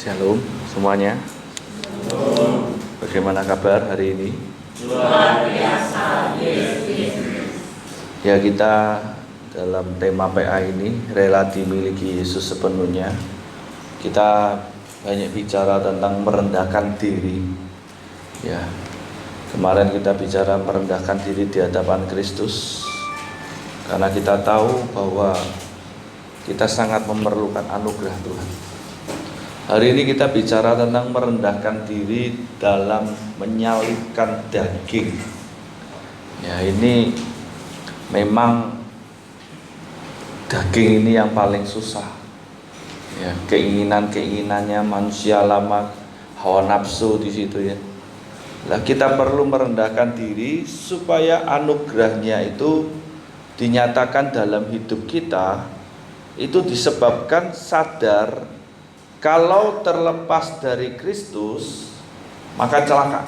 Shalom semuanya. Bagaimana kabar hari ini? Luar biasa, Ya, kita dalam tema PA ini, rela dimiliki Yesus sepenuhnya. Kita banyak bicara tentang merendahkan diri. Ya, kemarin kita bicara merendahkan diri di hadapan Kristus, karena kita tahu bahwa kita sangat memerlukan anugerah Tuhan. Hari ini kita bicara tentang merendahkan diri dalam menyalibkan daging. Ya, ini memang daging ini yang paling susah. Ya, keinginannya manusia lama, hawa nafsu di situ ya. Nah, kita perlu merendahkan diri supaya anugerahnya itu dinyatakan dalam hidup kita. Itu disebabkan sadar kalau terlepas dari Kristus maka celaka.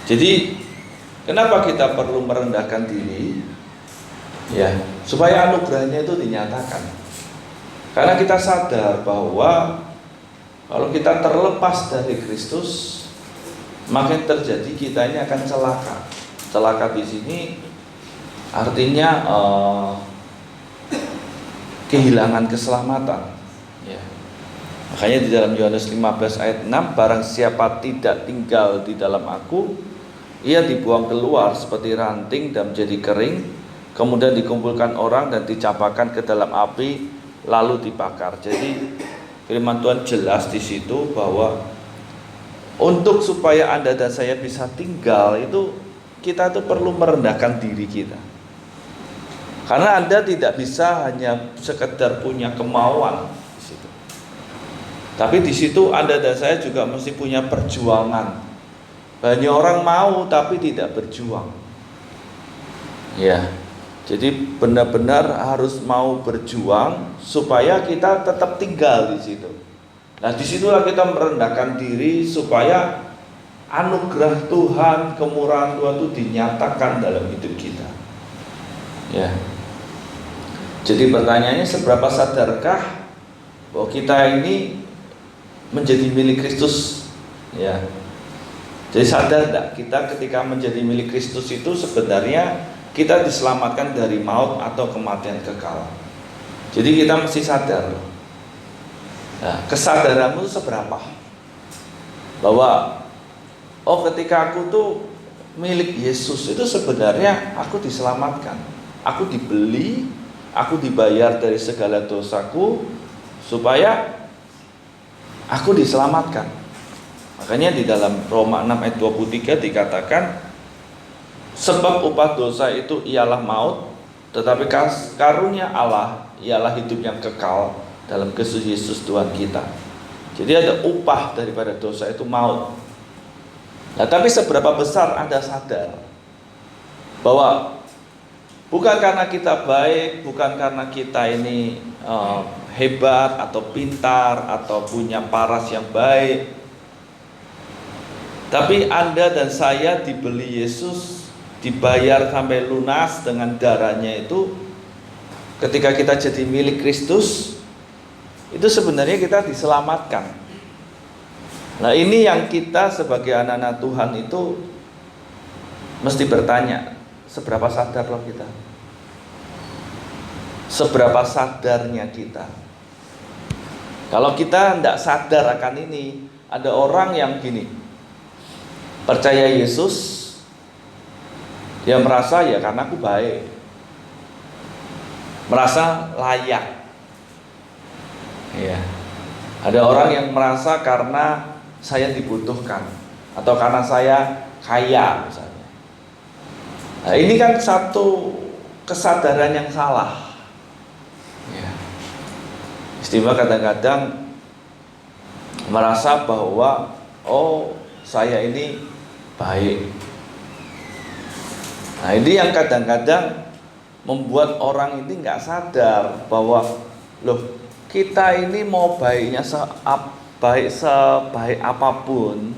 Jadi kenapa kita perlu merendahkan diri? Ya, supaya anugerahnya itu dinyatakan. Karena kita sadar bahwa kalau kita terlepas dari Kristus, maka yang terjadi kita ini akan celaka. Celaka di sini artinya kehilangan keselamatan. Ya. Makanya di dalam Yohanes 15 ayat 6, barang siapa tidak tinggal di dalam aku, ia dibuang keluar seperti ranting dan menjadi kering, kemudian dikumpulkan orang dan dicampakkan ke dalam api, lalu dibakar. Jadi firman Tuhan jelas di situ bahwa untuk supaya Anda dan saya bisa tinggal itu, kita itu perlu merendahkan diri kita. Karena Anda tidak bisa hanya sekedar punya kemauan di situ. Tapi di situ Anda dan saya juga mesti punya perjuangan. Banyak orang mau tapi tidak berjuang. Ya. Jadi benar-benar harus mau berjuang supaya kita tetap tinggal di situ. Nah, disitulah kita merendahkan diri supaya anugerah Tuhan, kemurahan Tuhan itu dinyatakan dalam hidup kita. Ya. Jadi pertanyaannya, seberapa sadarkah bahwa kita ini menjadi milik Kristus? Ya. Jadi sadar tidak kita ketika menjadi milik Kristus itu sebenarnya kita diselamatkan dari maut atau kematian kekal. Jadi kita mesti sadar. Nah, kesadaranmu seberapa? Bahwa ketika aku tuh milik Yesus itu sebenarnya aku diselamatkan. Aku dibeli, aku dibayar dari segala dosaku supaya aku diselamatkan. Makanya di dalam Roma 6 ayat 23 dikatakan, sebab upah dosa itu ialah maut, tetapi karunia Allah ialah hidup yang kekal dalam Kristus Yesus Tuhan kita. Jadi ada upah daripada dosa itu maut. Nah, tapi seberapa besar Anda sadar bahwa bukan karena kita baik, bukan karena kita ini hebat atau pintar atau punya paras yang baik, tapi Anda dan saya dibeli Yesus, dibayar sampai lunas dengan darahnya itu. Ketika kita jadi milik Kristus, itu sebenarnya kita diselamatkan. Nah, ini yang kita sebagai anak-anak Tuhan itu mesti bertanya, seberapa sadar loh kita? Seberapa sadarnya kita? Kalau kita tidak sadar akan ini, ada orang yang gini, percaya Yesus, dia merasa ya karena aku baik, merasa layak. Ya. Ada orang yang merasa karena saya dibutuhkan atau karena saya kaya misalnya. Nah, ini kan satu kesadaran yang salah. Ya. Istimewa kadang-kadang merasa bahwa saya ini baik. Nah, ini yang kadang-kadang membuat orang ini nggak sadar bahwa kita ini mau baiknya sebaik apapun,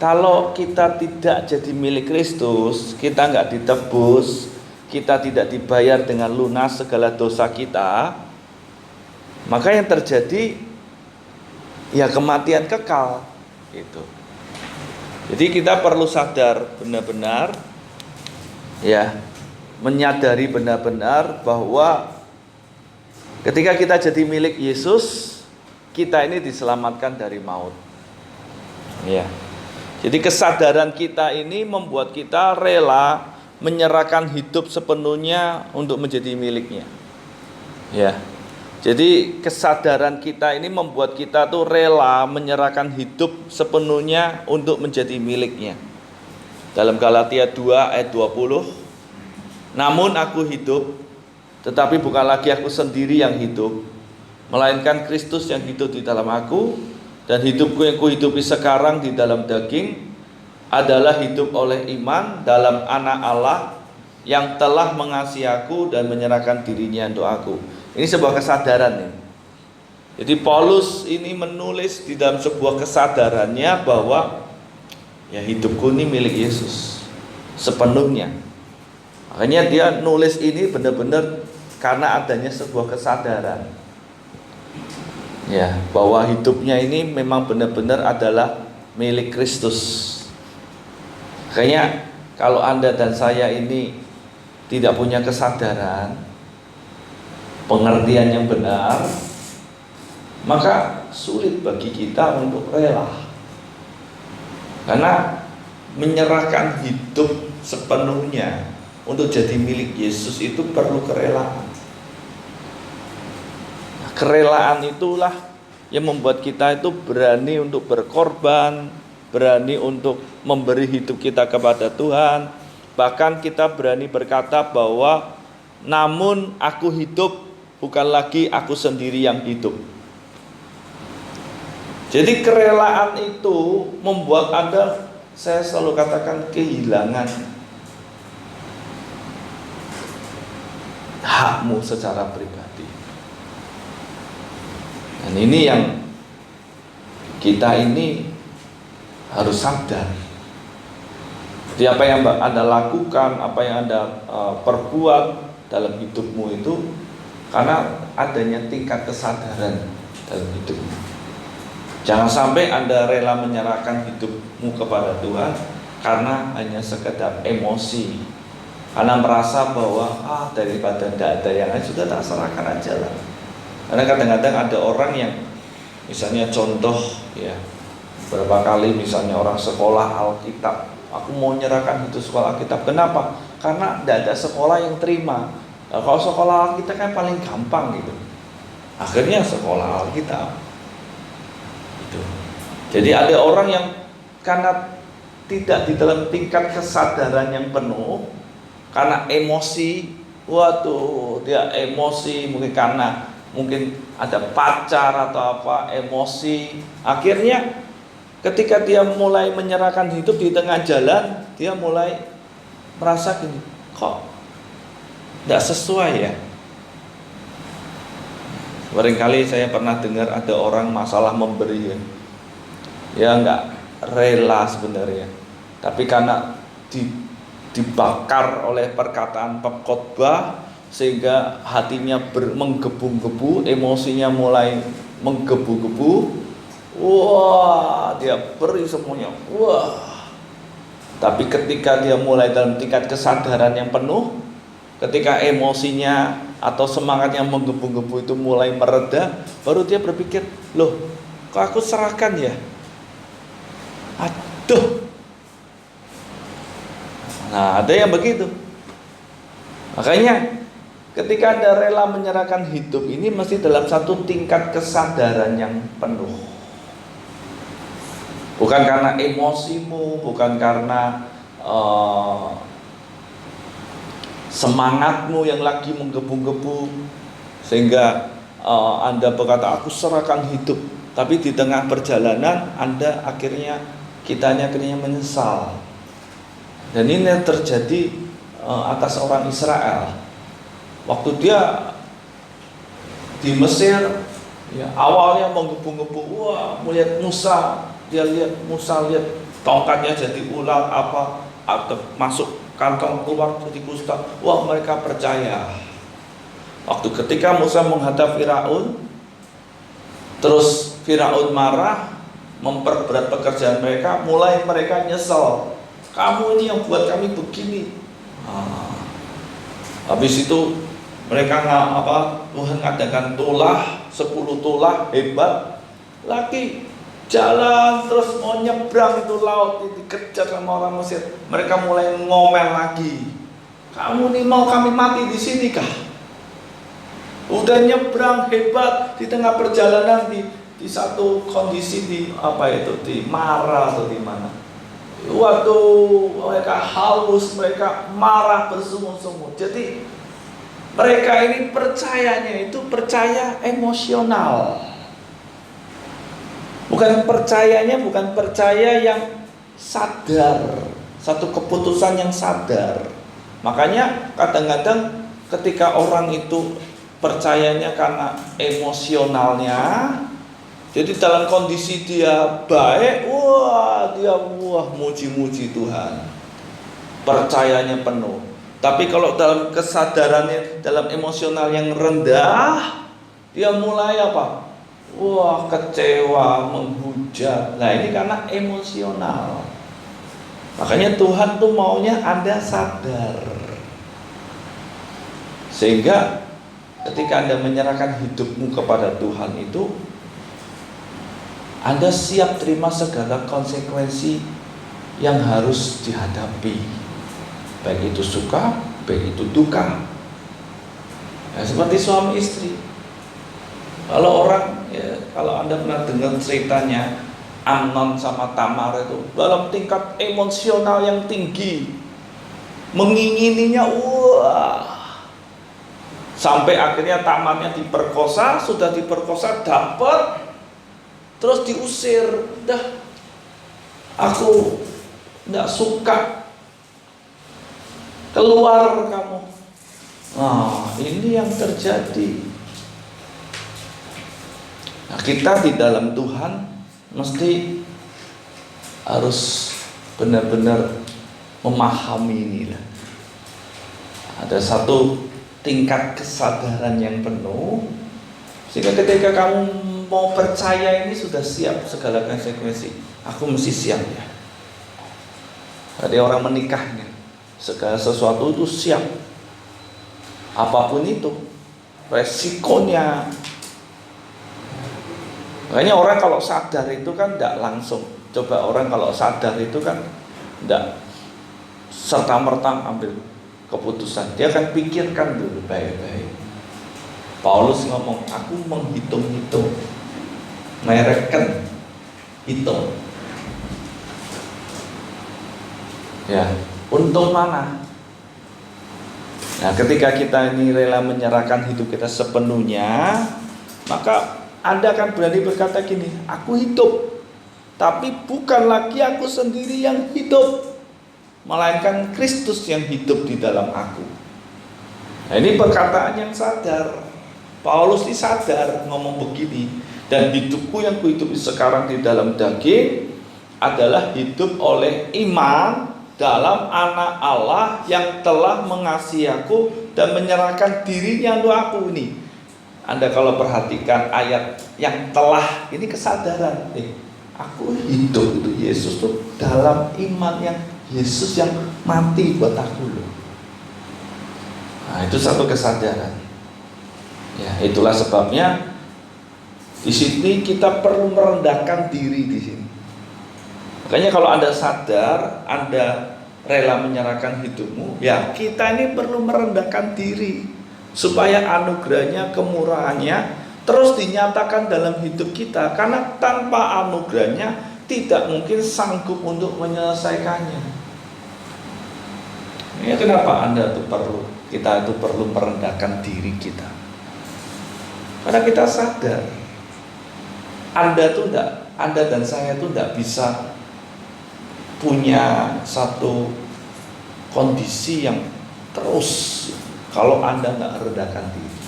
kalau kita tidak jadi milik Kristus, kita nggak ditebus, kita tidak dibayar dengan lunas segala dosa kita, maka yang terjadi ya kematian kekal gitu. Jadi kita perlu sadar benar-benar, ya, menyadari benar-benar bahwa ketika kita jadi milik Yesus, kita ini diselamatkan dari maut. Ya. Jadi kesadaran kita ini membuat kita rela menyerahkan hidup sepenuhnya untuk menjadi miliknya. Ya. Jadi kesadaran kita ini membuat kita tuh rela menyerahkan hidup sepenuhnya untuk menjadi miliknya. Dalam Galatia 2 ayat 20, namun aku hidup, tetapi bukan lagi aku sendiri yang hidup, melainkan Kristus yang hidup di dalam aku, dan hidupku yang kuhidupi sekarang di dalam daging adalah hidup oleh iman dalam Anak Allah yang telah mengasihi aku dan menyerahkan dirinya untuk aku. Ini sebuah kesadaran nih. Jadi Paulus ini menulis di dalam sebuah kesadarannya bahwa ya hidupku ini milik Yesus sepenuhnya. Makanya dia nulis ini benar-benar karena adanya sebuah kesadaran. Ya, bahwa hidupnya ini memang benar-benar adalah milik Kristus. Kayaknya kalau Anda dan saya ini tidak punya kesadaran, pengertian yang benar, maka sulit bagi kita untuk rela. Karena menyerahkan hidup sepenuhnya untuk jadi milik Yesus itu perlu kerelaan. Kerelaan itulah yang membuat kita itu berani untuk berkorban, berani untuk memberi hidup kita kepada Tuhan. Bahkan kita berani berkata bahwa namun aku hidup, bukan lagi aku sendiri yang hidup. Jadi kerelaan itu membuat Anda, saya selalu katakan, kehilangan hakmu secara pribadi. Dan ini yang kita ini harus sadar. Jadi apa yang Anda lakukan, apa yang Anda perbuat dalam hidupmu itu karena adanya tingkat kesadaran dalam hidupmu. Jangan sampai Anda rela menyerahkan hidupmu kepada Tuhan karena hanya sekedar emosi, karena merasa bahwa daripada tidak ada yang lain, sudah tak serahkan aja lah. Karena kadang-kadang ada orang yang misalnya contoh ya, berapa kali misalnya orang sekolah Alkitab, aku mau menyerahkan hidup sekolah Alkitab. Kenapa? Karena tidak ada sekolah yang terima. Nah, kalau sekolah Alkitab kan paling gampang gitu. Akhirnya sekolah Alkitab. Gitu. Jadi ada orang yang karena tidak di dalam tingkat kesadaran yang penuh, karena emosi, dia emosi mungkin ada pacar atau apa, emosi. Akhirnya ketika dia mulai menyerahkan hidup di tengah jalan, dia mulai merasa gini, kok tidak sesuai ya. Barangkali saya pernah dengar ada orang masalah memberi ya nggak rela sebenarnya, tapi karena dibakar oleh perkataan pengkhotbah sehingga hatinya menggebu-gebu, emosinya mulai menggebu-gebu. Wah, dia beri semuanya. Wah. Tapi ketika dia mulai dalam tingkat kesadaran yang penuh, ketika emosinya atau semangatnya menggebu-gebu itu mulai mereda, baru dia berpikir, loh, kok aku serahkan ya? Aduh. Nah, ada yang begitu. Makanya ketika Anda rela menyerahkan hidup ini mesti dalam satu tingkat kesadaran yang penuh. Bukan karena emosimu, bukan karena semangatmu yang lagi menggebu-gebu sehingga Anda berkata aku serahkan hidup, tapi di tengah perjalanan kita akhirnya menyesal. Dan ini yang terjadi atas orang Israel waktu dia di Mesir ya, awalnya menggebu-gebu. Wah, melihat Musa, lihat tongkatnya jadi ular atau masuk kantong keluar jadi kusta. Wah, mereka percaya. Waktu ketika Musa menghadap Firaun, terus Firaun marah, memperberat pekerjaan mereka, mulai mereka nyesel. Kamu ini yang buat kami begini. Habis itu mereka Tuhan ngadakan tulah, 10 tulah hebat. Lagi jalan terus mau nyebrang itu laut, dikejar sama orang Mesir. Mereka mulai ngomel lagi. Kamu nih mau kami mati di sini kah? Udah nyebrang hebat, di tengah perjalanan di satu kondisi di Mara atau di mana. Waduh, mereka haus, mereka marah bersungut-sungut. Jadi mereka ini percayanya itu percaya emosional. Bukan percaya yang sadar, satu keputusan yang sadar. Makanya kadang-kadang ketika orang itu percayanya karena emosionalnya, jadi dalam kondisi dia baik, dia muji-muji Tuhan, percayanya penuh. Tapi kalau dalam kesadarannya, dalam emosional yang rendah, dia mulai kecewa, menghujat. Nah ini karena emosional. Makanya Tuhan tuh maunya Anda sadar. Sehingga ketika Anda menyerahkan hidupmu kepada Tuhan itu, Anda siap terima segala konsekuensi yang harus dihadapi, baik itu suka, baik itu duka. Nah, seperti suami istri. Kalau Anda pernah dengar ceritanya Amnon sama Tamar itu dalam tingkat emosional yang tinggi, mengingininya, sampai akhirnya Tamarnya diperkosa, sudah diperkosa dapat, terus diusir. Dah, aku nggak suka, keluar kamu. Nah, ini yang terjadi. Nah, kita di dalam Tuhan mesti harus benar-benar memahami inilah. Ada satu tingkat kesadaran yang penuh, sehingga ketika kamu mau percaya ini sudah siap segala konsekuensi. Aku mesti siap ya. Ada orang menikahnya, segala sesuatu itu siap. Apapun itu, resikonya. Makanya orang kalau sadar itu kan tidak langsung. Coba orang kalau sadar itu kan tidak serta-merta ambil keputusan. Dia akan pikirkan dulu baik-baik. Paulus ngomong, aku menghitung-hitung, mereken, hitung. Ya, untung mana? Nah, ketika kita ini rela menyerahkan hidup kita sepenuhnya, maka Anda akan berani berkata gini, aku hidup, tapi bukan lagi aku sendiri yang hidup, melainkan Kristus yang hidup di dalam aku. Nah, ini perkataan yang sadar. Paulus ini sadar ngomong begini, dan hidupku yang kuhidupi sekarang di dalam daging adalah hidup oleh iman dalam Anak Allah yang telah mengasihi aku dan menyerahkan dirinya untuk aku. Ini Anda kalau perhatikan ayat yang telah, ini kesadaran, aku hidup itu Yesus tuh dalam iman yang Yesus yang mati buat aku loh. Nah, itu satu kesadaran. Ya, itulah sebabnya di sini kita perlu merendahkan diri di sini. Makanya kalau Anda sadar, Anda rela menyerahkan hidupmu, ya kita ini perlu merendahkan diri supaya anugerahnya, kemurahannya terus dinyatakan dalam hidup kita. Karena tanpa anugerahnya tidak mungkin sanggup untuk menyelesaikannya. Ini kenapa kita itu perlu merendahkan diri kita. Karena kita sadar Anda dan saya itu tidak bisa punya satu kondisi yang terus kalau Anda nggak rendahkan diri.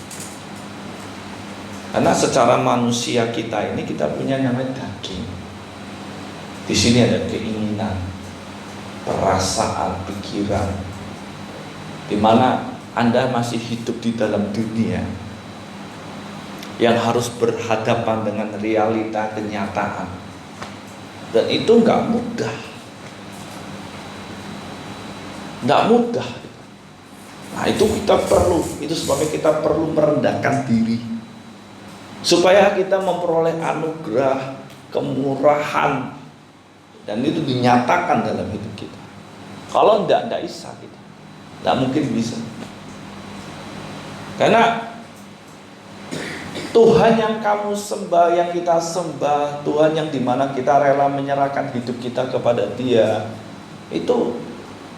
Karena secara manusia kita ini, kita punya namanya daging. Di sini ada keinginan, perasaan, pikiran. Di mana Anda masih hidup di dalam dunia. yang harus berhadapan dengan realita kenyataan. Dan itu nggak mudah. Nggak mudah. Nah itu itu sebabnya kita perlu merendahkan diri. Supaya kita memperoleh anugerah, kemurahan. Dan itu dinyatakan dalam hidup kita. Kalau enggak bisa kita. Enggak mungkin bisa. Karena Tuhan yang kamu sembah, yang kita sembah, Tuhan yang dimana kita rela menyerahkan hidup kita kepada Dia, itu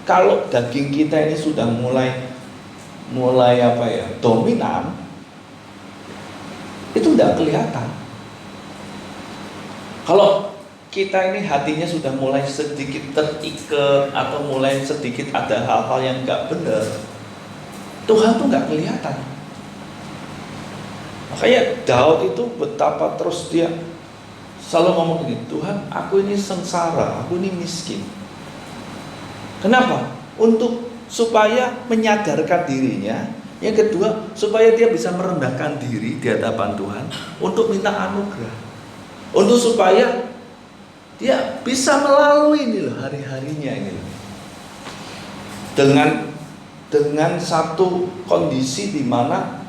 kalau daging kita ini sudah mulai dominan, itu tidak kelihatan. Kalau kita ini hatinya sudah mulai sedikit terikat atau mulai sedikit ada hal-hal yang nggak benar, Tuhan tuh nggak kelihatan. Makanya Daud itu betapa terus dia selalu ngomong gini, Tuhan, aku ini sengsara, aku ini miskin. Kenapa? Supaya menyadarkan dirinya. Yang kedua, supaya dia bisa merendahkan diri di hadapan Tuhan untuk minta anugerah. Untuk supaya dia bisa melalui ini loh, hari-harinya ini loh. Dengan satu kondisi di mana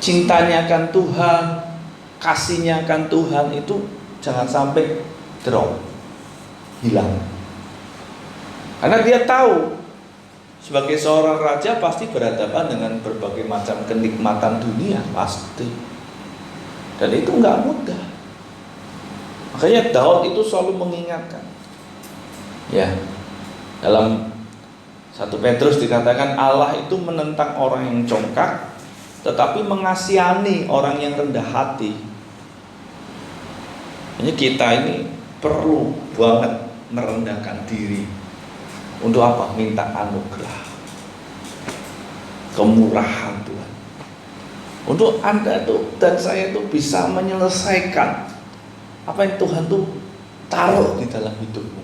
cintanya akan Tuhan, kasihnya akan Tuhan itu jangan sampai drop, hilang. Karena dia tahu sebagai seorang raja pasti berhadapan dengan berbagai macam kenikmatan dunia, pasti. Dan itu nggak mudah. Makanya Daud itu selalu mengingatkan. Ya, dalam 1 Petrus dikatakan Allah itu menentang orang yang congkak, tetapi mengasihani orang yang rendah hati. Jadi kita ini perlu banget merendahkan diri. Untuk apa? Minta anugerah, kemurahan Tuhan. Untuk Anda tuh dan saya tuh bisa menyelesaikan apa yang Tuhan tuh taruh di dalam hidupmu.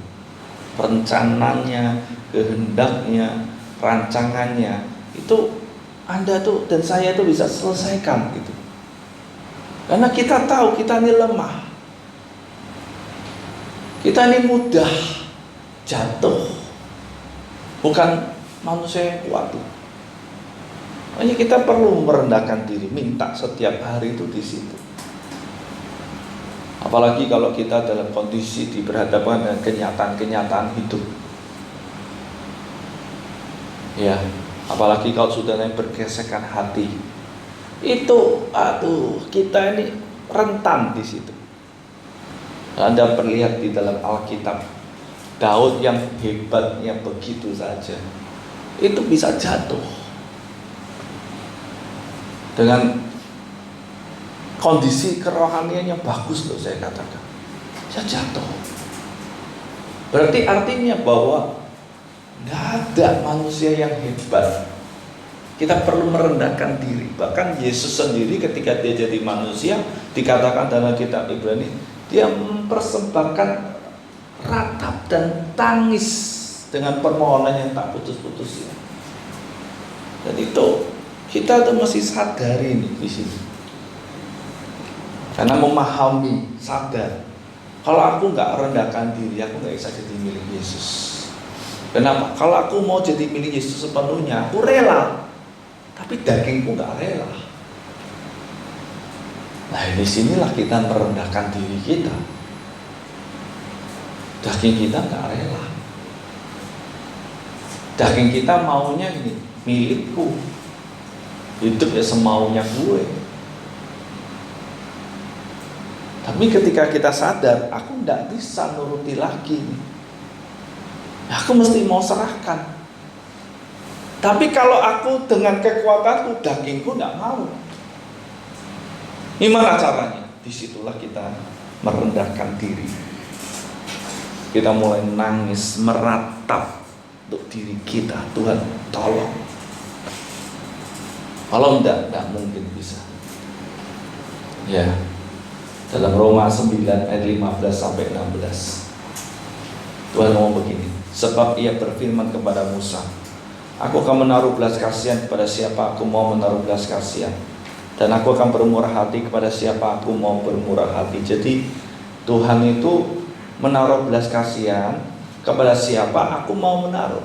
Rencananya, kehendaknya, rancangannya, itu Anda tuh dan saya tuh bisa selesaikan gitu. Karena kita tahu kita ini lemah. Kita ini mudah jatuh. Bukan manusia yang kuat tuh. Makanya kita perlu merendahkan diri, minta setiap hari itu di situ. Apalagi kalau kita dalam kondisi berhadapan dengan kenyataan-kenyataan hidup. Ya, apalagi kalau sudah bergesekan hati. Itu kita ini rentan di situ. Anda perlihat di dalam Alkitab, Daud yang hebatnya begitu saja, itu bisa jatuh dengan kondisi kerohaniannya bagus loh, saya katakan, bisa jatuh. Berarti artinya bahwa nggak ada manusia yang hebat. Kita perlu merendahkan diri. Bahkan Yesus sendiri ketika dia jadi manusia, dikatakan dalam kitab Ibrani, dia mempersembahkan ratap dan tangis dengan permohonan yang tak putus-putusnya. Dan itu kita tuh mesti sadari nih di sini. Karena memahami, sadar, kalau aku nggak rendahkan diri, aku nggak bisa jadi milik Yesus. Kenapa? Kalau aku mau jadi milik Yesus sepenuhnya, aku rela, tapi dagingku nggak rela. Nah, di sinilah kita merendahkan diri kita. Daging kita nggak rela. Daging kita maunya ini milikku, hidup ya semaunya gue. Tapi ketika kita sadar, aku nggak bisa nuruti lagi. Aku mesti mau serahkan. Tapi kalau aku dengan kekuatanku, dagingku nggak mau. Gimana caranya? Disitulah kita merendahkan diri. Kita mulai nangis, meratap untuk diri kita. Tuhan, tolong. Kalau enggak mungkin bisa. Ya. Dalam Roma 9 ayat 15 sampai 16. Tuhan ngomong begini, sebab ia berfirman kepada Musa, aku akan menaruh belas kasihan kepada siapa aku mau menaruh belas kasihan. Dan aku akan bermurah hati kepada siapa aku mau bermurah hati. Jadi Tuhan itu menaruh belas kasihan kepada siapa aku mau menaruh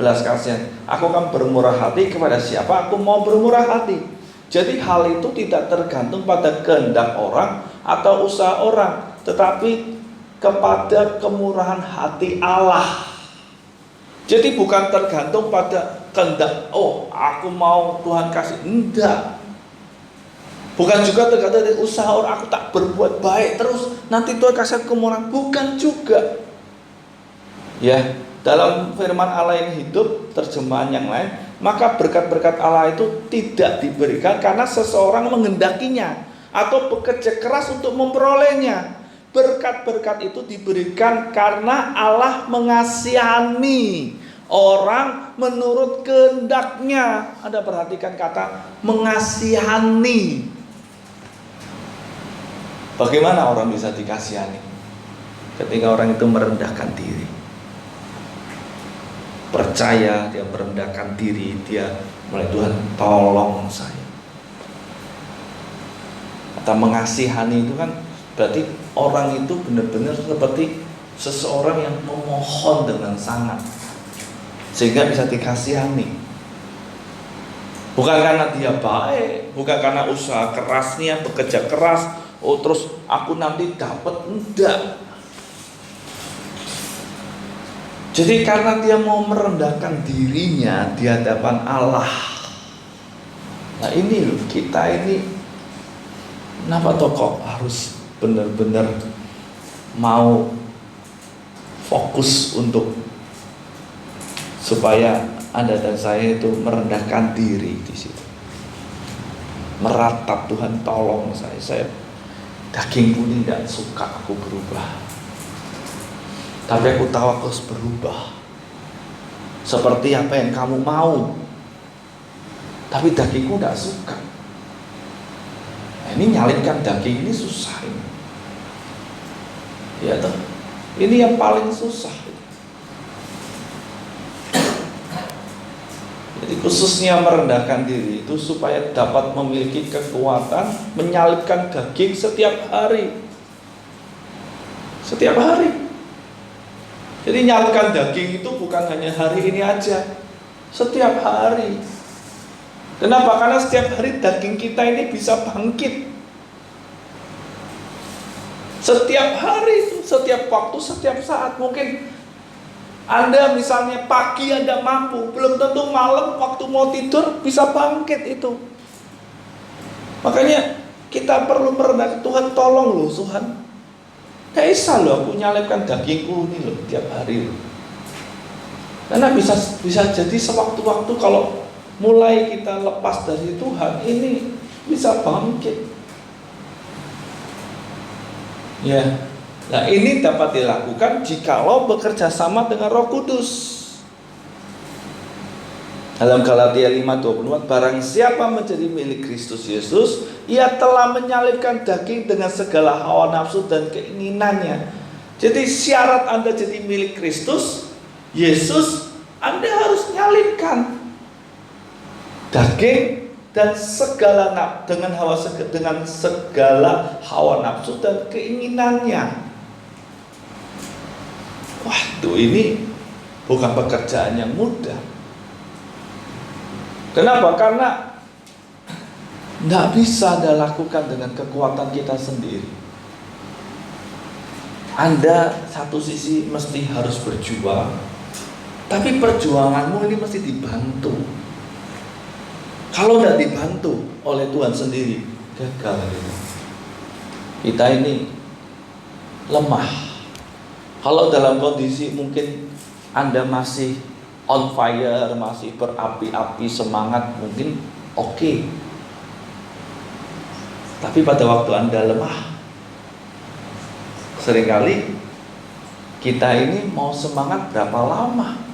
belas kasihan. Aku akan bermurah hati kepada siapa aku mau bermurah hati. Jadi hal itu tidak tergantung pada kehendak orang atau usaha orang, tetapi kepada kemurahan hati Allah. Jadi bukan tergantung pada kehendak, oh aku mau Tuhan kasih, enggak. Bukan juga tergantung dari usaha orang, aku tak berbuat baik terus nanti Tuhan kasih kemurahan, bukan juga. Ya, dalam firman Allah yang hidup, terjemahan yang lain, maka berkat-berkat Allah itu tidak diberikan karena seseorang menghendakinya atau bekerja keras untuk memperolehnya. Berkat-berkat itu diberikan karena Allah mengasihani orang menurut kehendaknya. Anda perhatikan kata mengasihani. Bagaimana orang bisa dikasihani? Ketika orang itu merendahkan diri, percaya, dia merendahkan diri, dia mulai, Tuhan tolong saya. Kata mengasihani itu kan berarti orang itu benar-benar seperti seseorang yang memohon dengan sangat sehingga bisa dikasihani. Bukan karena dia baik, bukan karena usaha kerasnya, bekerja keras, oh terus aku nanti dapat, enggak. Jadi karena dia mau merendahkan dirinya di hadapan Allah. Nah ini loh, kita ini kenapa kok harus benar-benar mau fokus untuk supaya Anda dan saya itu merendahkan diri di situ. Meratap, Tuhan tolong saya dagingku ini tidak suka aku berubah. Tapi aku tahu aku harus berubah seperti apa yang kamu mau. Tapi dagingku tidak suka. Nah, ini nyalipkan daging ini susah ini. Ya toh? Ini yang paling susah. Jadi khususnya merendahkan diri itu supaya dapat memiliki kekuatan menyalipkan daging setiap hari. Setiap hari. Jadi nyalipkan daging itu bukan hanya hari ini aja, setiap hari. Kenapa? Karena setiap hari daging kita ini bisa bangkit. Setiap hari, setiap waktu, setiap saat. Mungkin Anda misalnya pagi Anda mampu, belum tentu malam waktu mau tidur bisa bangkit itu. Makanya kita perlu merendahkan, Tuhan tolong loh Tuhan. Gak bisa loh aku nyalipkan dagingku ini loh tiap hari loh. Karena bisa jadi sewaktu-waktu kalau mulai kita lepas dari Tuhan, ini bisa bangkit. Ya, nah ini dapat dilakukan jikalau bekerja sama dengan Roh Kudus. Dalam Galatia 5:24, barang siapa menjadi milik Kristus Yesus, ia telah menyalipkan daging dengan segala hawa nafsu dan keinginannya. Jadi syarat Anda jadi milik Kristus Yesus, Anda harus nyalipkan daging dan segala dengan segala hawa nafsu dan keinginannya. Waduh, ini bukan pekerjaan yang mudah. Kenapa? Karena tidak bisa Anda lakukan dengan kekuatan kita sendiri. Anda satu sisi mesti harus berjuang, tapi perjuanganmu ini mesti dibantu. Kalau tidak dibantu oleh Tuhan sendiri, gagal. Kita ini lemah. Kalau dalam kondisi mungkin Anda masih on fire, masih berapi-api semangat, mungkin oke. Tapi pada waktu Anda lemah, seringkali kita ini mau semangat berapa lama?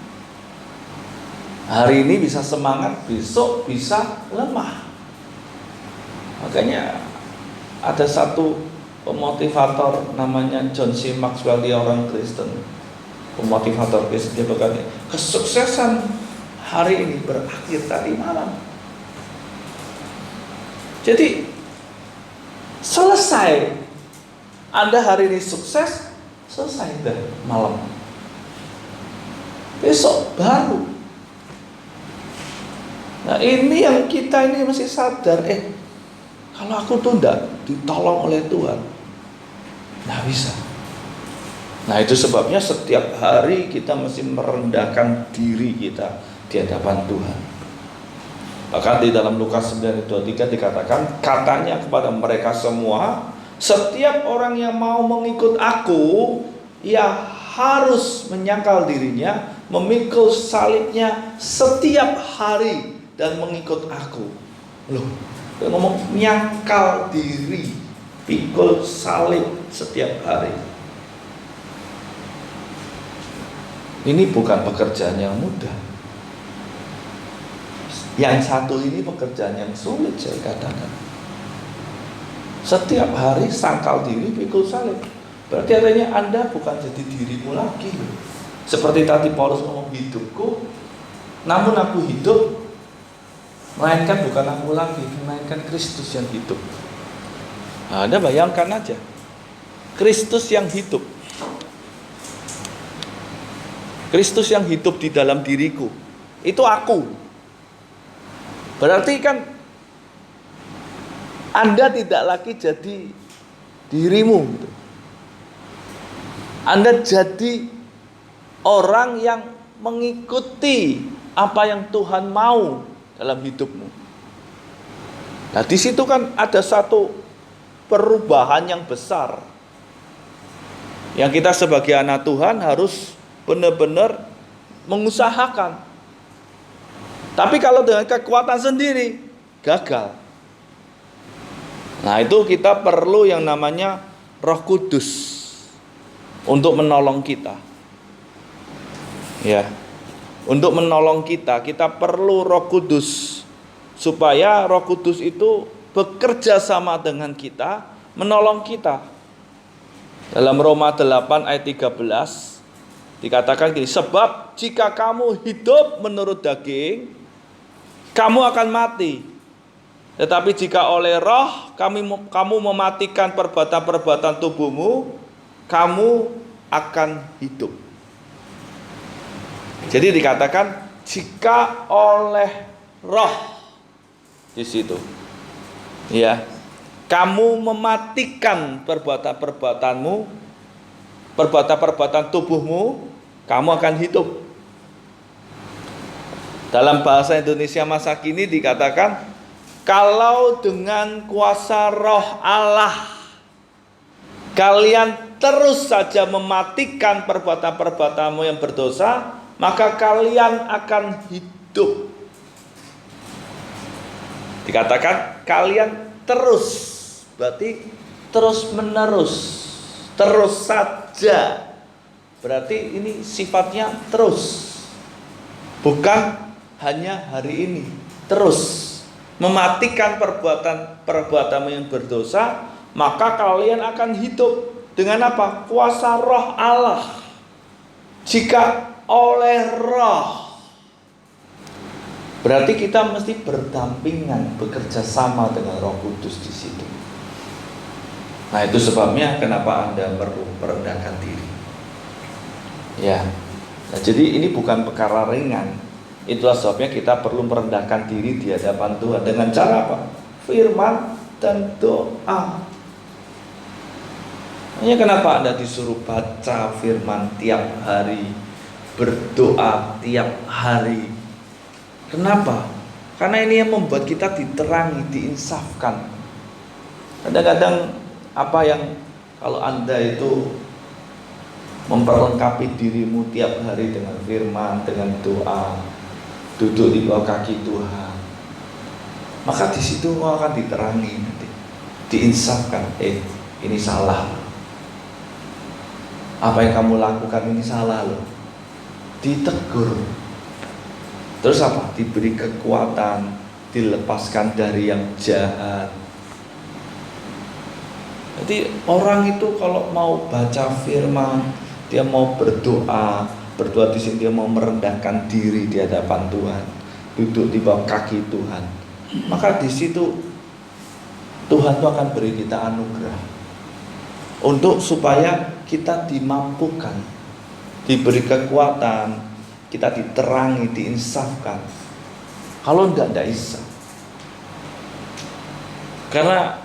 Hari ini bisa semangat, besok bisa lemah. Makanya ada satu pemotivator namanya John C. Maxwell, dia orang Kristen. Pemotivator Kristen, dia berkata, kesuksesan hari ini berakhir tadi malam. Jadi selesai. Anda hari ini sukses, selesai dah malam. Besok baru. Nah ini yang kita ini mesti sadar, kalau aku tuh enggak ditolong oleh Tuhan, nggak bisa. Nah itu sebabnya setiap hari kita mesti merendahkan diri kita di hadapan Tuhan. Bahkan di dalam Lukas 9:23 dikatakan, katanya kepada mereka semua, setiap orang yang mau mengikut aku, ia harus menyangkal dirinya, memikul salibnya setiap hari dan mengikut aku. Loh, dia ngomong menyangkal diri, pikul salib setiap hari. Ini bukan pekerjaan yang mudah. Yang satu ini pekerjaan yang sulit, saya katakan. Setiap hari sangkal diri, pikul salib. Berarti artinya Anda bukan jadi dirimu lagi. Seperti tadi Paulus ngomong, hidupku, namun aku hidup, melainkan bukan aku lagi, melainkan Kristus yang hidup. Nah, Anda bayangkan aja, Kristus yang hidup. Kristus yang hidup di dalam diriku, itu aku. Berarti kan Anda tidak lagi jadi dirimu gitu. Anda jadi orang yang mengikuti apa yang Tuhan mau dalam hidupmu. Nah di situ kan ada satu perubahan yang besar, yang kita sebagai anak Tuhan harus benar-benar mengusahakan. Tapi kalau dengan kekuatan sendiri, gagal. Nah itu kita perlu yang namanya Roh Kudus untuk menolong kita. Ya, untuk menolong kita perlu Roh Kudus, supaya Roh Kudus itu bekerja sama dengan kita, menolong kita. Dalam Roma 8 ayat 13 dikatakan gini, sebab jika kamu hidup menurut daging, kamu akan mati. Tetapi jika oleh Roh kamu mematikan perbuatan-perbuatan tubuhmu, kamu akan hidup. Jadi dikatakan jika oleh Roh di situ, ya, kamu mematikan perbuatan-perbuatanmu, perbuatan-perbuatan tubuhmu, kamu akan hidup. Dalam bahasa Indonesia masa kini dikatakan, kalau dengan kuasa Roh Allah kalian terus saja mematikan perbuatan-perbuatanmu yang berdosa, maka kalian akan hidup. Dikatakan kalian terus, berarti terus menerus, terus saja. Berarti ini sifatnya terus, bukan hanya hari ini. Terus mematikan perbuatan-perbuatanmu yang berdosa, maka kalian akan hidup. Dengan apa? Kuasa Roh Allah. Jika oleh Roh, berarti kita mesti berdampingan, bekerja sama dengan Roh Kudus di situ. Nah itu sebabnya kenapa Anda perlu merendahkan diri. Ya, nah, jadi ini bukan perkara ringan. Itulah sebabnya kita perlu merendahkan diri di hadapan Tuhan. Dengan cara apa? Firman dan doa. Makanya kenapa Anda disuruh baca firman tiap hari, berdoa tiap hari. Kenapa? Karena ini yang membuat kita diterangi, diinsafkan. Kadang-kadang apa yang kalau Anda itu memperlengkapi dirimu tiap hari dengan firman, dengan doa, duduk di bawah kaki Tuhan, maka di situ kau akan diterangi nanti, diinsafkan. Ini salah, apa yang kamu lakukan ini salah loh, ditegur. Terus apa? Diberi kekuatan, dilepaskan dari yang jahat. Jadi orang itu kalau mau baca firman, dia mau berdoa di sini, dia mau merendahkan diri di hadapan Tuhan, duduk di bawah kaki Tuhan, maka di situ Tuhan tuh akan beri kita anugerah untuk supaya kita dimampukan, diberi kekuatan, kita diterangi, diinsafkan. Kalau enggak bisa. Karena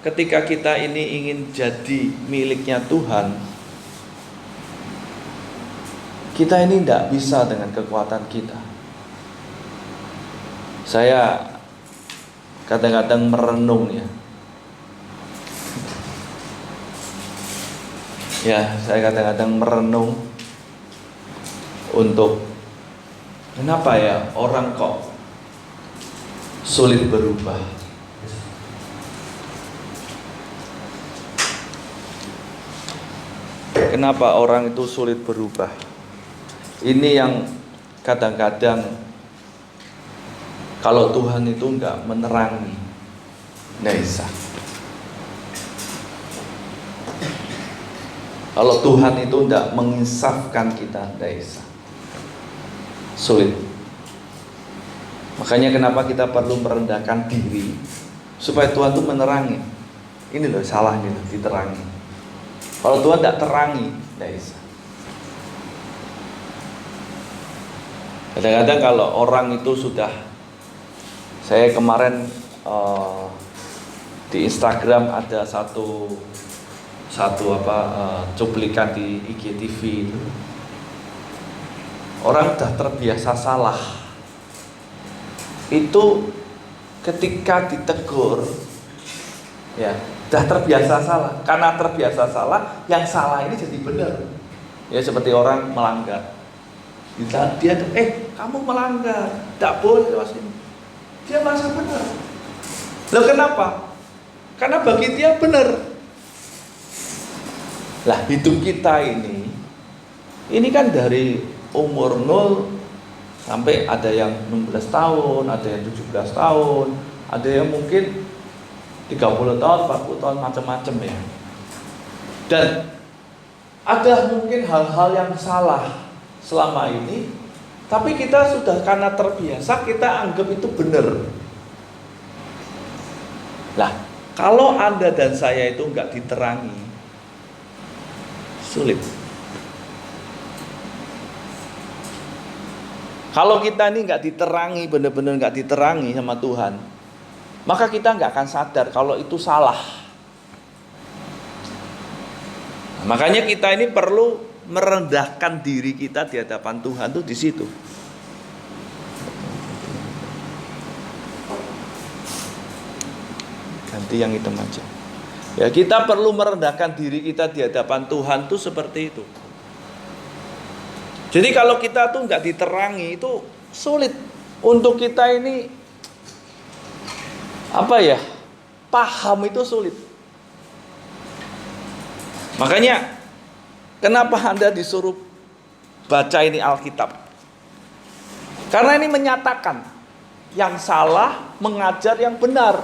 ketika kita ini ingin jadi miliknya Tuhan, kita ini enggak bisa dengan kekuatan kita. Saya kadang-kadang merenung ya. Saya kadang-kadang merenung untuk kenapa ya orang kok sulit berubah. Kenapa orang itu sulit berubah? Ini yang kadang-kadang kalau Tuhan itu enggak menerangi, enggak bisa. Kalau Tuhan itu enggak menginsafkan kita, enggak bisa. Sulit. Makanya kenapa kita perlu merendahkan diri supaya Tuhan itu menerangi. Ini loh salah nih, diterangi. Kalau Tuhan tidak terangi, tidak bisa. Kadang-kadang kalau orang itu sudah, saya kemarin di Instagram ada satu cuplikan di IGTV itu. Orang sudah terbiasa salah. Itu ketika ditegur, ya, sudah terbiasa salah. Karena terbiasa salah, yang salah ini jadi benar. Ya seperti orang melanggar. Dia kamu melanggar, tidak boleh lewat sini. Dia merasa benar. Loh kenapa? Karena bagi dia benar. Lah hidup kita ini kan dari umur 0 sampai ada yang 16 tahun, ada yang 17 tahun, ada yang mungkin 30 tahun, 40 tahun, macam-macam ya. Dan ada mungkin hal-hal yang salah selama ini, tapi kita sudah karena terbiasa, kita anggap itu benar. Lah, kalau Anda dan saya itu enggak diterangi, sulit. Kalau kita ini enggak diterangi, benar-benar enggak diterangi sama Tuhan, maka kita enggak akan sadar kalau itu salah. Nah, makanya kita ini perlu merendahkan diri kita di hadapan Tuhan tuh di situ. Ganti yang hitam aja. Ya, kita perlu merendahkan diri kita di hadapan Tuhan tuh seperti itu. Jadi kalau kita tuh nggak diterangi itu sulit untuk kita ini paham itu sulit. Makanya kenapa Anda disuruh baca ini Alkitab? Karena ini menyatakan yang salah mengajar yang benar.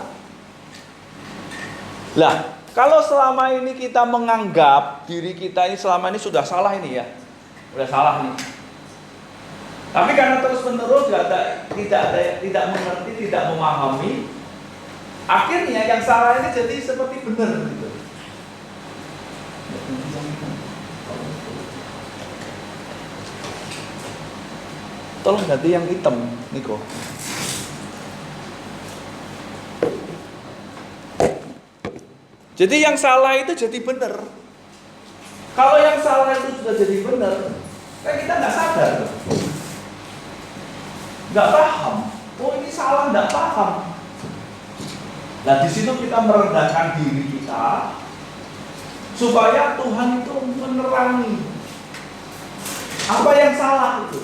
Lah, kalau selama ini kita menganggap diri kita ini selama ini sudah salah ini ya, udah salah nih. Tapi karena terus menerus tidak mengerti, tidak memahami, akhirnya yang salah ini jadi seperti benar gitu. Tolong ganti yang hitam, Niko. Jadi yang salah itu jadi benar. Kalau yang salah itu sudah jadi benar, kan kita nggak sadar, nggak paham. Oh ini salah, nggak paham. Nah di situ kita merendahkan diri kita supaya Tuhan itu menerangi apa yang salah itu.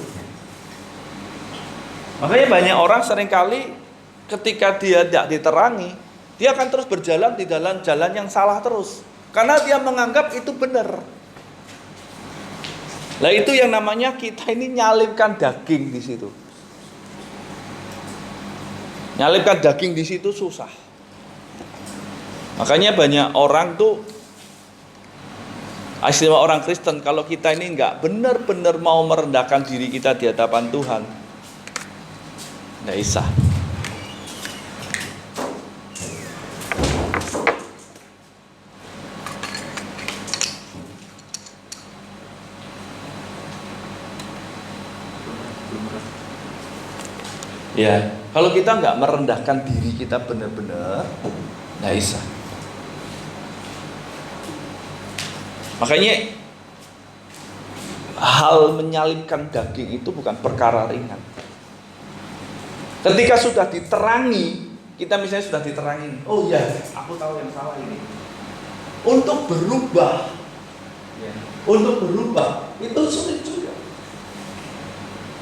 Makanya banyak orang seringkali ketika dia tidak diterangi, dia akan terus berjalan di dalam jalan yang salah terus. Karena dia menganggap itu benar. Nah itu yang namanya kita ini nyalipkan daging di situ. Nyalipkan daging di situ susah. Makanya banyak orang tuh, istimewa orang Kristen, kalau kita ini nggak benar-benar mau merendahkan diri kita di hadapan Tuhan, nggak bisa. Ya, kalau kita nggak merendahkan diri kita benar-benar, nggak bisa. Makanya hal menyalibkan daging itu bukan perkara ringan. Ketika sudah diterangi, kita misalnya sudah diterangi, oh ya, aku tahu yang salah ini. Untuk berubah, itu sulit juga.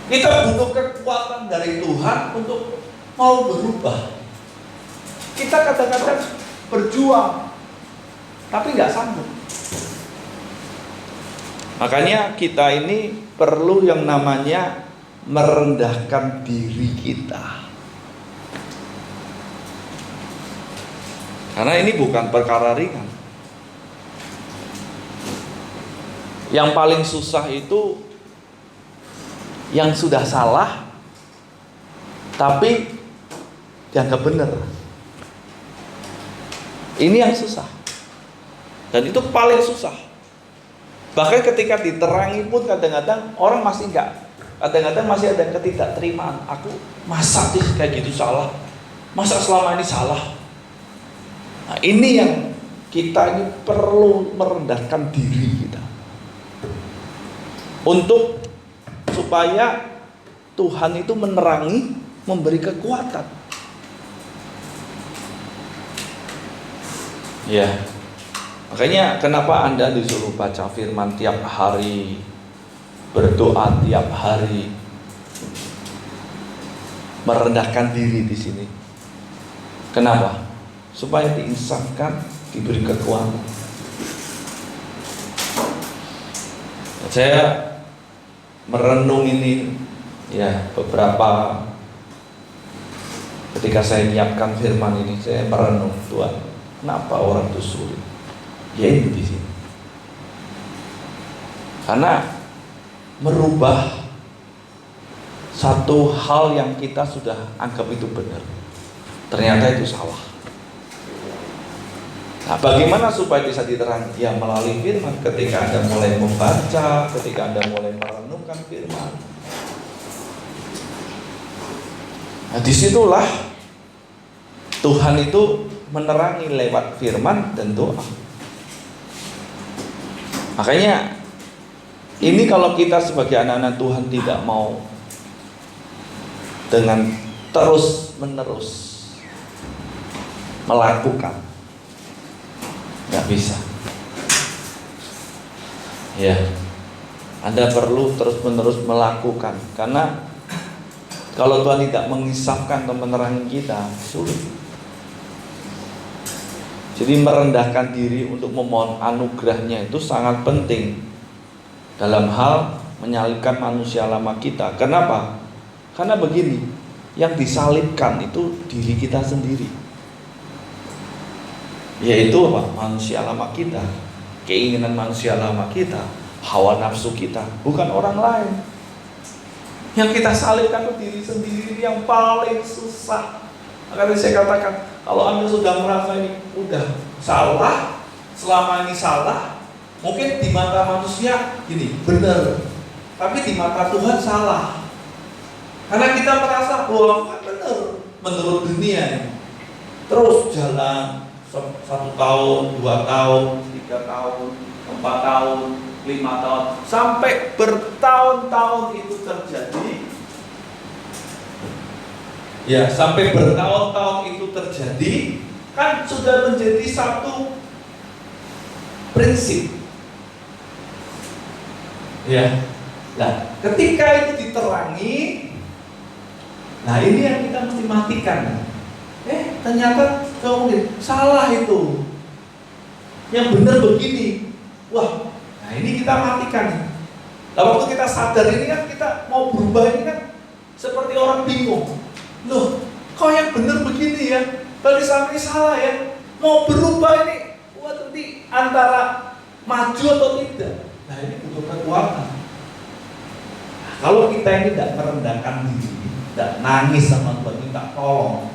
Kita butuh kekuatan dari Tuhan untuk mau berubah. Kita kadang-kadang berjuang, tapi nggak sanggup. Makanya kita ini perlu yang namanya merendahkan diri kita. Karena ini bukan perkara ringan. Yang paling susah itu yang sudah salah tapi dianggap benar. Ini yang susah. Dan itu paling susah. Bahkan ketika diterangi pun kadang-kadang orang masih enggak. Kadang-kadang masih ada ketidakterimaan. Aku masa sih kayak gitu salah? Masa selama ini salah? Nah, ini yang kita ini perlu merendahkan diri kita. Untuk supaya Tuhan itu menerangi, memberi kekuatan. Ya. Makanya kenapa Anda disuruh baca firman tiap hari, berdoa tiap hari, merendahkan diri di sini. Kenapa? Supaya diinsafkan, diberi kekuatan. Saya merenung ini ya beberapa ketika saya menyiapkan firman ini, saya merenung, Tuhan, kenapa orang itu sulit? Ya ini di sini. Karena merubah satu hal yang kita sudah anggap itu benar, ternyata itu salah. Nah, bagaimana supaya bisa diterangi? Ya melalui firman. Ketika Anda mulai membaca, ketika Anda mulai merenungkan firman. Nah, disitulah Tuhan itu menerangi lewat firman dan doa. Makanya ini kalau kita sebagai anak-anak Tuhan tidak mau dengan terus menerus melakukan, nggak bisa. Ya, Anda perlu terus menerus melakukan. Karena kalau Tuhan tidak mengisapkan atau menerangi kita, sulit. Jadi merendahkan diri untuk memohon anugerahnya itu sangat penting dalam hal menyalibkan manusia lama kita. Kenapa? Karena begini, yang disalibkan itu diri kita sendiri, yaitu apa? Manusia lama kita, keinginan manusia lama kita, hawa nafsu kita, bukan orang lain. Yang kita salibkan itu diri sendiri, yang paling susah. Makanya saya katakan, kalau Anda sudah merasa ini udah salah, selama ini salah, mungkin di mata manusia gini, benar, tapi di mata Tuhan salah. Karena kita merasa, oh kan benar menurut dunia ini. Terus jalan 1 tahun, 2 tahun, 3 tahun, 4 tahun, 5 tahun, sampai bertahun-tahun itu terjadi. Ya, sampai bertahun-tahun itu terjadi, kan sudah menjadi satu prinsip. Ya. Nah, ketika itu diterangi, nah ini yang kita mesti matikan. Ternyata mungkin salah itu. Yang benar begini. Wah, nah ini kita matikan. Nah, waktu kita sadar ini kan kita mau berubah ini kan seperti orang bingung. Loh, kok yang benar begini ya? Tadi sama ini salah ya? Mau berubah ini, waduh, di antara maju atau tidak. Nah ini butuh kekuatan. Nah, kalau kita ini tidak merendahkan diri, tidak nangis sama Tuhan, minta tolong,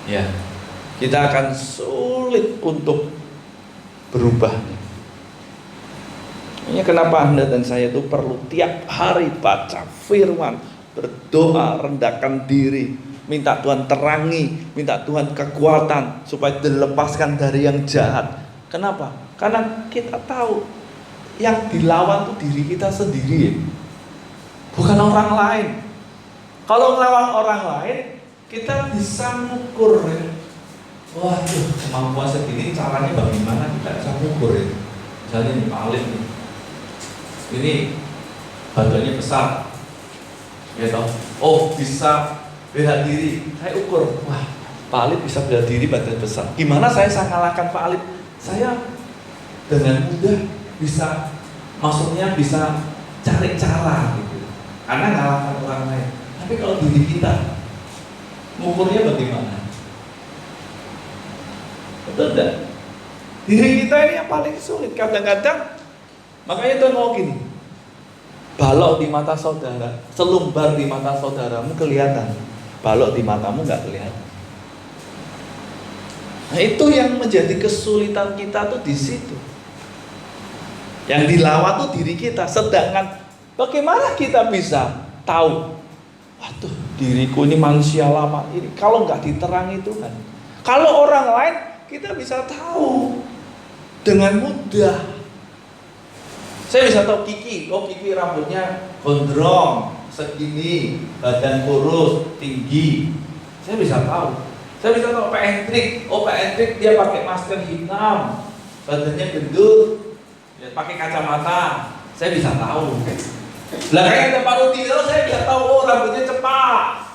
ya, kita akan sulit untuk berubah. Makanya kenapa Anda dan saya itu perlu tiap hari baca firman, berdoa, rendahkan diri, minta Tuhan terangi, minta Tuhan kekuatan supaya dilepaskan dari yang jahat. Kenapa? Karena kita tahu yang dilawan itu diri kita sendiri, bukan orang lain. Kalau melawan orang lain, kita bisa mengukur. Waduh, kemampuan segini caranya bagaimana kita bisa mengukur ya? Misalnya ini Pak Alif nih, ini badannya besar, ya toh. Oh, bisa bela diri. Saya ukur, wah, Pak Alif bisa bela diri badan besar. Gimana saya ngalahkan Pak Alif? Saya dengan mudah bisa, maksudnya bisa cari cara gitu, karena ngalahkan orang lain. Tapi kalau diri kita, mengukurnya bagaimana? Betul enggak? Diri kita ini yang paling sulit. Kadang-kadang, makanya Tuhan mau gini, balok di mata saudara, selumbar di mata saudaramu kelihatan, balok di matamu nggak kelihatan. Nah, itu yang menjadi kesulitan kita tuh di situ. Yang dilawan tuh diri kita. Sedangkan bagaimana kita bisa tahu, waduh, diriku ini manusia lama ini, kalau nggak diterangi Tuhan. Kalau orang lain kita bisa tahu dengan mudah. Saya bisa tahu Kiki, oh Kiki rambutnya gondrong, segini, badan kurus, tinggi. Saya bisa tahu. Saya bisa tahu Pak Hendrik, oh Pak Hendrik dia pakai masker hitam, badannya gendut, dia pakai kacamata. Saya bisa tahu. Belakangnya ada Pak Rutino, saya bisa tahu, oh rambutnya cepat,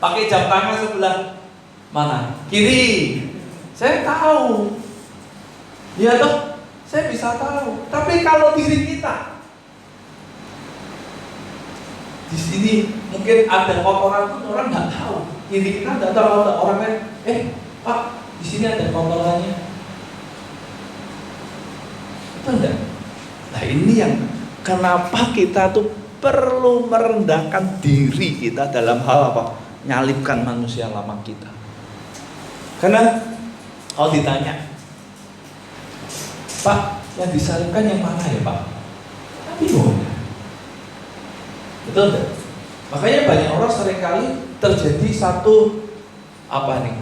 pakai jam tangan sebelah mana? Kiri. Saya tahu. Ya toh, saya bisa tahu. Tapi kalau diri kita, di sini mungkin ada kotoran pun orang nggak tahu. Diri kita nggak tahu, ada orang lain, Pak, di sini ada kotorannya. Itu enggak? Nah ini yang kenapa kita tuh perlu merendahkan diri kita dalam hal apa? Nyalibkan manusia lama kita. Karena kalau ditanya, Pak, yang disalibkan yang mana ya Pak? Tapi bingung. Betul enggak? Makanya banyak orang seringkali terjadi satu apa nih?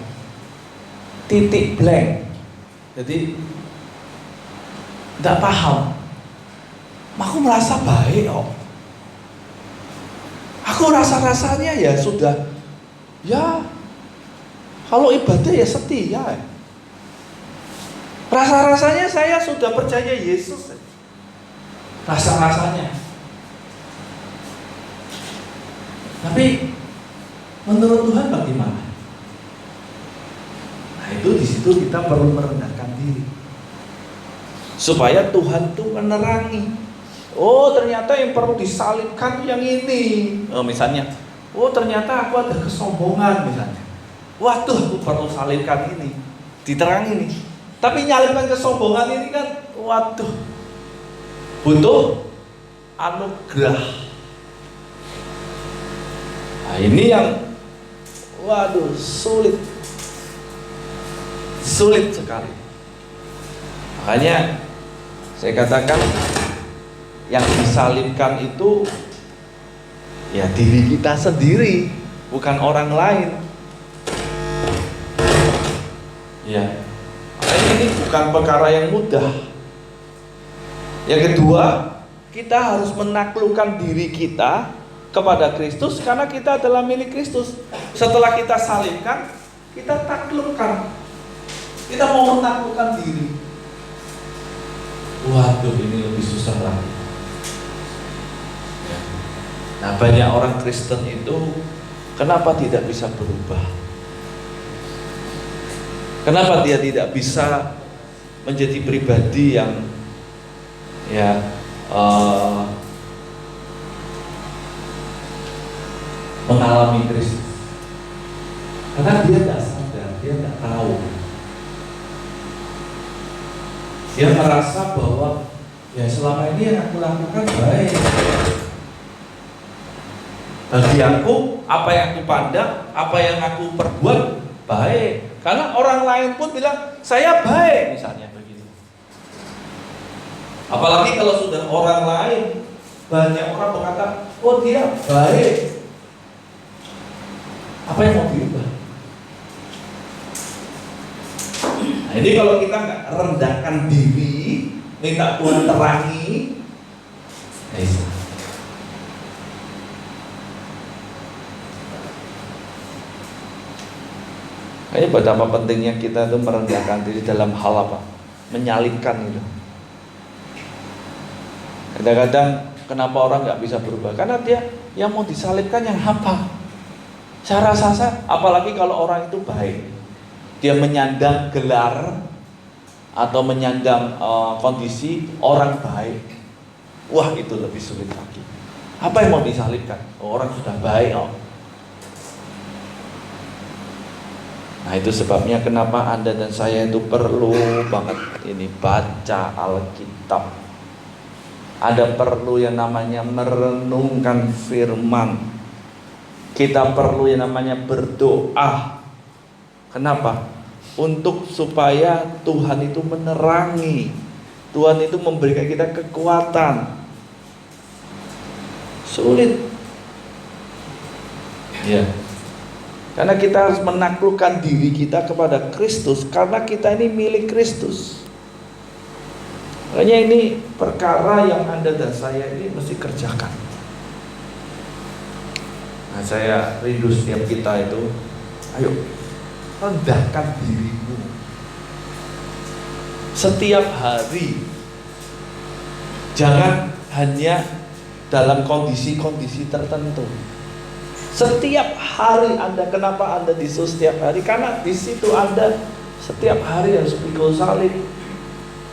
Titik blank. Jadi tidak paham. Aku merasa baik kok. Aku rasa-rasanya ya sudah, ya kalau ibadah ya setia. Rasa-rasanya saya sudah percaya Yesus. Rasa-rasanya. Tapi menurut Tuhan bagaimana? Nah itu di situ kita perlu merendahkan diri supaya Tuhan tuh menerangi. Oh ternyata yang perlu disalibkan yang ini. Oh misalnya, oh ternyata aku ada kesombongan misalnya. Waduh aku perlu salibkan ini. Diterangi nih. Tapi nyalibkan kesombongan ini kan, waduh, butuh anugerah. Nah ini yang, waduh, sulit sekali. Makanya saya katakan yang disalibkan itu ya diri kita sendiri, bukan orang lain. Ya, makanya ini bukan perkara yang mudah. Yang kedua, kita harus menaklukkan diri kita kepada Kristus karena kita adalah milik Kristus. Setelah kita salibkan, kita taklukkan. Kita mau menaklukkan diri. Waduh, ini lebih susah lagi. Nah, banyak orang Kristen itu kenapa tidak bisa berubah? Kenapa dia tidak bisa menjadi pribadi yang mengalami Kristus? Karena dia tidak sadar, dia tidak tahu. Dia merasa bahwa ya selama ini yang aku lakukan baik. Bagi aku, apa yang aku pandang, apa yang aku perbuat baik. Karena orang lain pun bilang saya baik, misalnya begitu. Apalagi kalau sudah orang lain, banyak orang berkata, oh dia baik. Apa yang mau diubah? Nah, ini kalau kita nggak rendahkan diri, minta Tuhan terangi, kayaknya betapa pentingnya kita itu merendahkan diri dalam hal apa? Menyalibkan itu. Kadang-kadang kenapa orang nggak bisa berubah? Karena dia yang mau disalibkan yang apa? Saya rasa, apalagi kalau orang itu baik, dia menyandang gelar atau menyandang kondisi orang baik, wah itu lebih sulit lagi. Apa yang mau disalibkan? Oh, orang sudah baik. Nah itu sebabnya kenapa Anda dan saya itu perlu banget ini baca Alkitab. Ada perlu yang namanya merenungkan firman. Kita perlu yang namanya berdoa. Kenapa? Untuk supaya Tuhan itu menerangi, Tuhan itu memberikan kita kekuatan. Sulit. Ya. Karena kita harus menaklukkan diri kita kepada Kristus, karena kita ini milik Kristus. Makanya ini perkara yang Anda dan saya ini mesti kerjakan. Nah, saya rindu setiap kita itu, ayo rendahkan dirimu setiap hari. Jangan hanya dalam kondisi-kondisi tertentu. Setiap hari Anda, kenapa Anda disuruh setiap hari? Karena di situ Anda setiap hari harus pikul salib,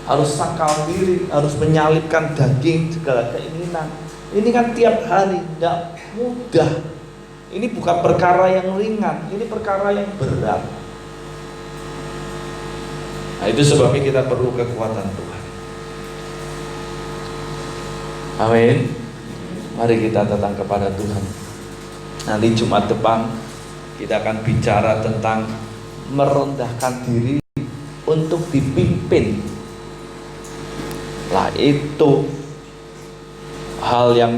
harus sakal diri, harus menyalibkan daging, segala keinginan. Ini kan tiap hari, tidak mudah. Ini bukan perkara yang ringan, ini perkara yang berat. Nah itu sebabnya kita perlu kekuatan Tuhan. Amin. Mari kita datang kepada Tuhan. Nanti Jumat depan kita akan bicara tentang merendahkan diri untuk dipimpin. Lah itu hal yang